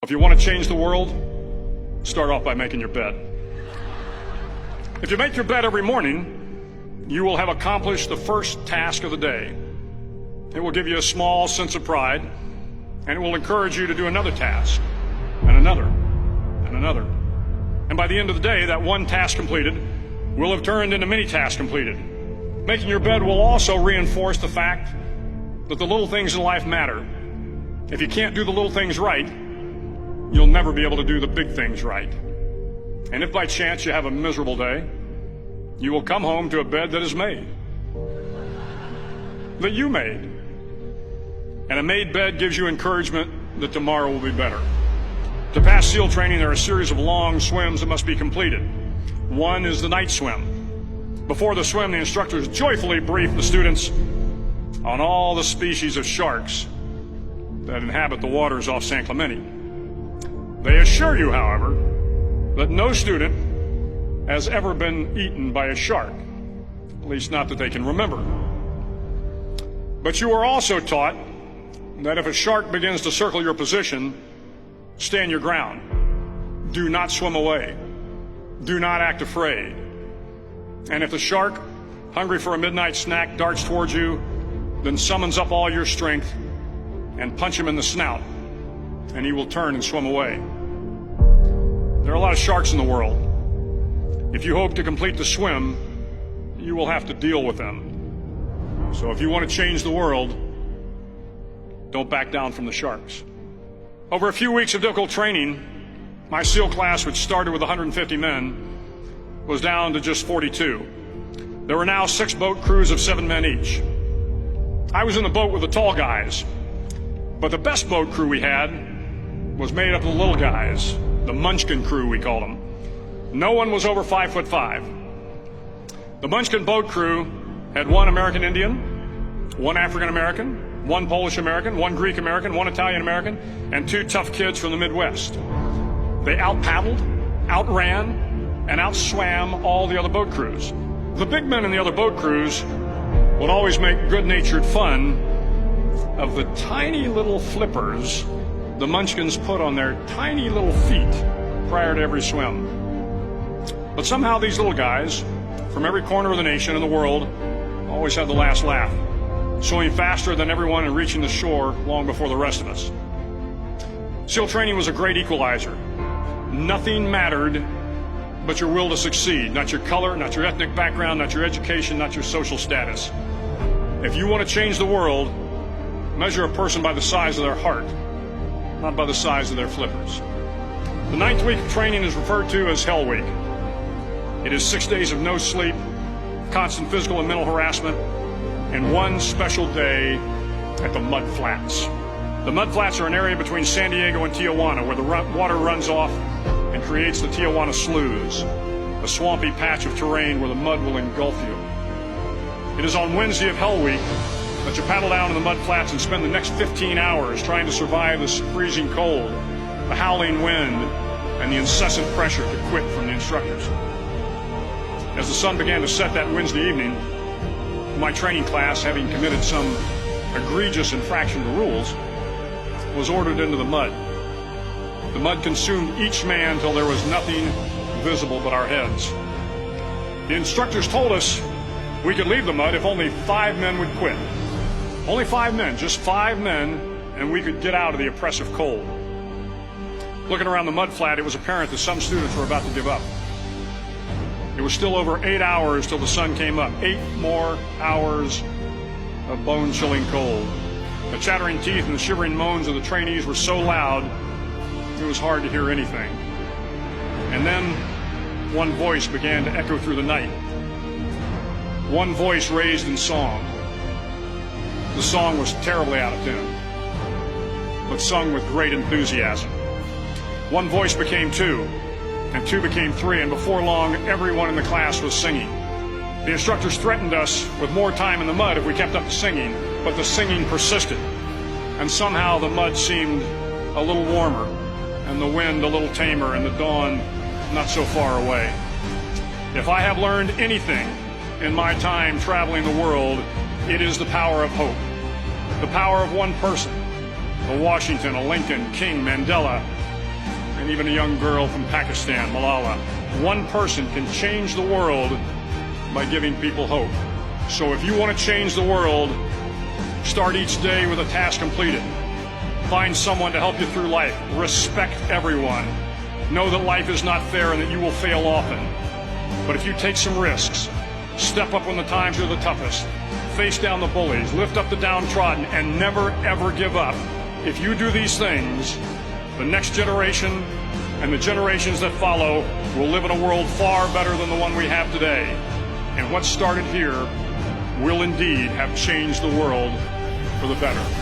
If you want to change the world, start off by making your bed. If you make your bed every morning, you will have accomplished the first task of the day. It will give you a small sense of pride, and it will encourage you to do another task, and another, and another. And by the end of the day, that one task completed will have turned into many tasks completed. Making your bed will also reinforce the fact that the little things in life matter. If you can't do the little things right, you'll never be able to do the big things right. And if by chance you have a miserable day, you will come home to a bed that is made, that you made. And a made bed gives you encouragement that tomorrow will be better. To pass SEAL training, there are a series of long swims that must be completed. One is the night swim. Before the swim, the instructors joyfully brief the students on all the species of sharks that inhabit the waters off San Clemente. They assure you, however, that no student has ever been eaten by a shark, at least not that they can remember. But you are also taught that if a shark begins to circle your position, stand your ground. Do not swim away. Do not act afraid. And if the shark, hungry for a midnight snack, darts towards you, then summons up all your strength and punch him in the snout, and he will turn and swim away. There are a lot of sharks in the world. If you hope to complete the swim, you will have to deal with them. So if you want to change the world, don't back down from the sharks. Over a few weeks of difficult training, my SEAL class, which started with 150 men, was down to just 42. There were now 6 boat crews of 7 men each. I was in the boat with the tall guys, but the best boat crew we had was made up of the little guys, the Munchkin crew, we called them. No one was over 5'5". The Munchkin boat crew had 1 American Indian, 1 African American, 1 Polish American, 1 Greek American, 1 Italian American, and 2 tough kids from the Midwest. They out-paddled, outran, and outswam all the other boat crews. The big men in the other boat crews would always make good-natured fun of the tiny little flippers the Munchkins put on their tiny little feet prior to every swim. But somehow these little guys from every corner of the nation and the world always had the last laugh, swimming faster than everyone and reaching the shore long before the rest of us. SEAL training was a great equalizer. Nothing mattered but your will to succeed, not your color, not your ethnic background, not your education, not your social status. If you want to change the world, measure a person by the size of their heart, not by the size of their flippers. The 9th week of training is referred to as Hell Week. It is 6 days of no sleep, constant physical and mental harassment, and 1 special day at the Mud Flats. The Mud Flats are an area between San Diego and Tijuana where the water runs off and creates the Tijuana Sloughs, a swampy patch of terrain where the mud will engulf you. It is on Wednesday of Hell Week that you paddle down to the Mud Flats and spend the next 15 hours trying to survive the freezing cold, the howling wind, and the incessant pressure to quit from the instructors. As the sun began to set that Wednesday evening, my training class, having committed some egregious infraction to rules, was ordered into the mud. The mud consumed each man till there was nothing visible but our heads. The instructors told us we could leave the mud if only 5 men would quit. Only 5 men, just 5 men, and we could get out of the oppressive cold. Looking around the mud flat, it was apparent that some students were about to give up. It was still over 8 hours till the sun came up. 8 more hours of bone-chilling cold. The chattering teeth and the shivering moans of the trainees were so loud, it was hard to hear anything. And then one voice began to echo through the night. One voice raised in song. The song was terribly out of tune, but sung with great enthusiasm. One voice became 2, and 2 became 3, and before long, everyone in the class was singing. The instructors threatened us with more time in the mud if we kept up the singing, but the singing persisted, and somehow the mud seemed a little warmer, and the wind a little tamer, and the dawn not so far away. If I have learned anything in my time traveling the world, it is the power of hope, the power of one person, a Washington, a Lincoln, King, Mandela, and even a young girl from Pakistan, Malala. One person can change the world by giving people hope. So if you want to change the world, start each day with a task completed. Find someone to help you through life. Respect everyone. Know that life is not fair and that you will fail often. But if you take some risks, step up when the times are the toughest, face down the bullies, lift up the downtrodden, and never ever give up. If you do these things, the next generation and the generations that follow will live in a world far better than the one we have today. And what started here will indeed have changed the world for the better.